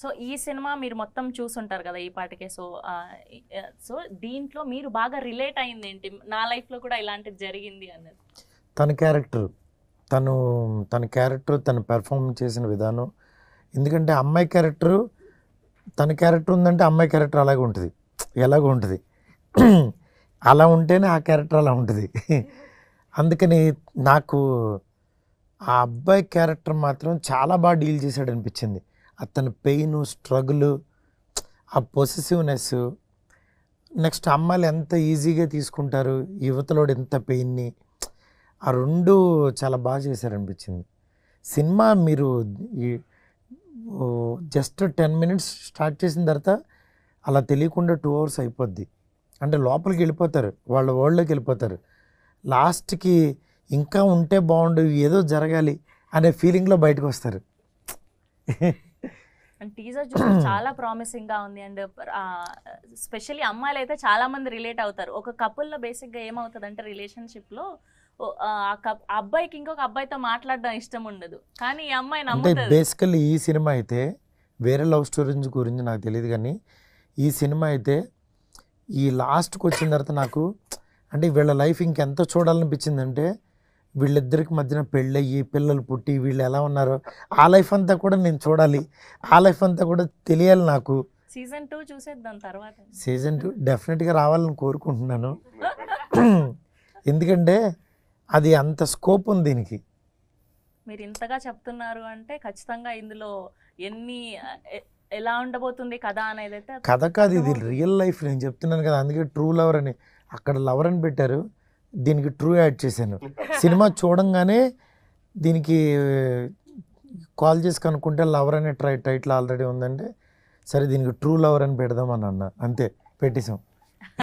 So ఈ cinema మీరు మొత్తం చూసుంటారు కదా ఈ పాటికే. సో సో దీంట్లో మీరు బాగా రిలేట్ అయింది ఏంటి, నా లైఫ్లో కూడా ఇలాంటిది జరిగింది అన్నది? తన క్యారెక్టర్ తను పెర్ఫామ్ చేసిన విధానం. ఎందుకంటే అమ్మాయి క్యారెక్టరు, తన క్యారెక్టర్ ఉందంటే అమ్మాయి క్యారెక్టర్ అలాగే ఉంటుంది, ఎలాగో ఉంటుంది. అలా ఉంటేనే ఆ క్యారెక్టర్ అలా ఉంటుంది. అందుకని నాకు ఆ అబ్బాయి క్యారెక్టర్ మాత్రం చాలా బాగా డీల్ చేశాడు అనిపించింది. అతని పెయిన్, స్ట్రగుల్, ఆ పొసెసివ్నెస్, నెక్స్ట్ అమ్మాయిలు ఎంత ఈజీగా తీసుకుంటారు, యువతలోడు ఎంత పెయిన్ని, ఆ రెండు చాలా బాగా చేశారనిపించింది. సినిమా మీరు జస్ట్ 10 minutes స్టార్ట్ చేసిన తర్వాత అలా తెలియకుండా 2 hours అయిపోద్ది. అంటే లోపలికి వెళ్ళిపోతారు, వాళ్ళ వరల్డ్లోకి వెళ్ళిపోతారు. లాస్ట్కి ఇంకా ఉంటే బాగుండు, ఏదో జరగాలి అనే ఫీలింగ్లో బయటకు వస్తారు. అండ్ టీజర్ చూస్తే చాలా ప్రామిసింగ్ గా ఉంది. అండ్ స్పెషల్లీ అమ్మాయిలు అయితే చాలా మంది రిలేట్ అవుతారు. ఒక కపుల్లో బేసిక్గా ఏమవుతుంది అంటే రిలేషన్షిప్లో అబ్బాయికి ఇంకొక అబ్బాయితో మాట్లాడడం ఇష్టం ఉండదు, కానీ ఈ అమ్మాయి అంటే నమ్ముతుంది. బేసికల్లీ ఈ సినిమా అయితే, వేరే లవ్ స్టోరీస్ గురించి నాకు తెలియదు, కానీ ఈ సినిమా అయితే ఈ లాస్ట్కి వచ్చిన తర్వాత నాకు అంటే వీళ్ళ లైఫ్ ఇంకెంత చూడాలనిపించిందంటే, వీళ్ళిద్దరికి మధ్యన పెళ్ళయ్యి పిల్లలు పుట్టి వీళ్ళు ఎలా ఉన్నారో ఆ లైఫ్ అంతా కూడా నేను చూడాలి, ఆ లైఫ్ అంతా కూడా తెలియాలి నాకు. సీజన్ 2 చూసేద్దాం తర్వాత. సీజన్ 2 డెఫినెట్గా రావాలని కోరుకుంటున్నాను. ఎందుకంటే అది అంత స్కోప్ ఉంది దీనికి. మీరు ఇంతగా చెప్తున్నారు అంటే ఖచ్చితంగా ఇందులో ఎలా ఉండబోతుంది కథ అనేది అయితే కథ కాదు, ఇది రియల్ లైఫ్. నేను చెప్తున్నాను కదా, అందుకే ట్రూ లవర్ అని, అక్కడ లవర్ అని పెట్టారు, దీనికి ట్రూ యాడ్ చేశాను. సినిమా చూడంగానే దీనికి కాల్ చేసి కనుక్కుంటే లవర్ అనే టైటిల్ ఆల్రెడీ ఉందంటే, సరే దీనికి ట్రూ లవర్ అని పెడదామని అన్న, అంతే పెట్టేసాం.